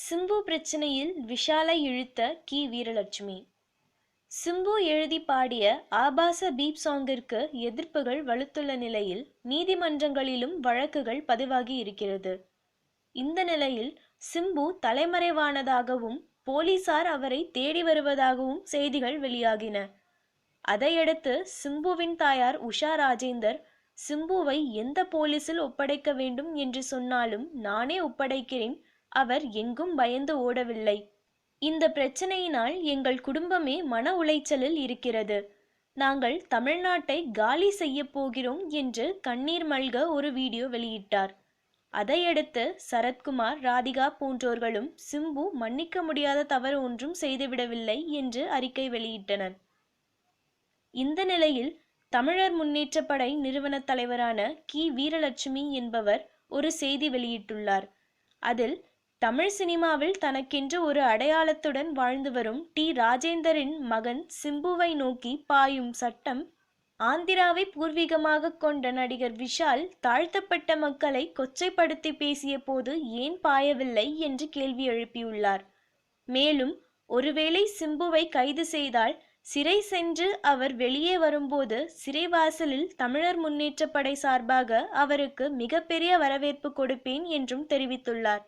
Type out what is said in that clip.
சிம்பு பிரச்சனையில் விஷாலை இழுத்த கி. வீரலட்சுமி. சிம்பு எழுதி பாடிய ஆபாச பீப் சாங்கிற்கு எதிர்ப்புகள் வலுத்துள்ள நிலையில் நீதிமன்றங்களிலும் வழக்குகள் பதிவாகி இருக்கிறது. இந்த நிலையில் சிம்பு தலைமறைவானதாகவும் போலீசார் அவரை தேடி வருவதாகவும் செய்திகள் வெளியாகின. அதையடுத்து சிம்புவின் தாயார் உஷா ராஜேந்தர், சிம்புவை எந்த போலீசில் ஒப்படைக்க வேண்டும் என்று சொன்னாலும் நானே ஒப்படைக்கிறேன், அவர் எங்கும் பயந்து ஓடவில்லை. இந்த பிரச்சனையினால் எங்கள் குடும்பமே மன உளைச்சலில் இருக்கிறது. நாங்கள் தமிழ்நாட்டை காலி செய்ய போகிறோம் என்று கண்ணீர் மல்க ஒரு வீடியோ வெளியிட்டார். அதையடுத்து சரத்குமார், ராதிகா போன்றோர்களும் சிம்பு மன்னிக்க முடியாத தவறு ஒன்றும் செய்துவிடவில்லை என்று அறிக்கை வெளியிட்டனர். இந்த நிலையில் தமிழர் முன்னேற்ற படை நிறுவன தலைவரான கி. வீரலட்சுமி என்பவர் ஒரு செய்தி வெளியிட்டுள்ளார். அதில் தமிழ் சினிமாவில் தனக்கென்று ஒரு அடையாளத்துடன் வாழ்ந்து வரும் டி. ராஜேந்தரின் மகன் சிம்புவை நோக்கி பாயும் சட்டம் ஆந்திராவை பூர்வீகமாக கொண்ட நடிகர் விஷால் தாழ்த்தப்பட்ட மக்களை கொச்சைப்படுத்தி பேசிய போது ஏன் பாயவில்லை என்று கேள்வி எழுப்பியுள்ளார். மேலும் ஒருவேளை சிம்புவை கைது செய்தால் சிறை சென்று அவர் வெளியே வரும்போது சிறைவாசலில் தமிழர் முன்னேற்ற படை சார்பாக அவருக்கு மிகப்பெரிய வரவேற்பு கொடுப்பேன் என்றும் தெரிவித்துள்ளார்.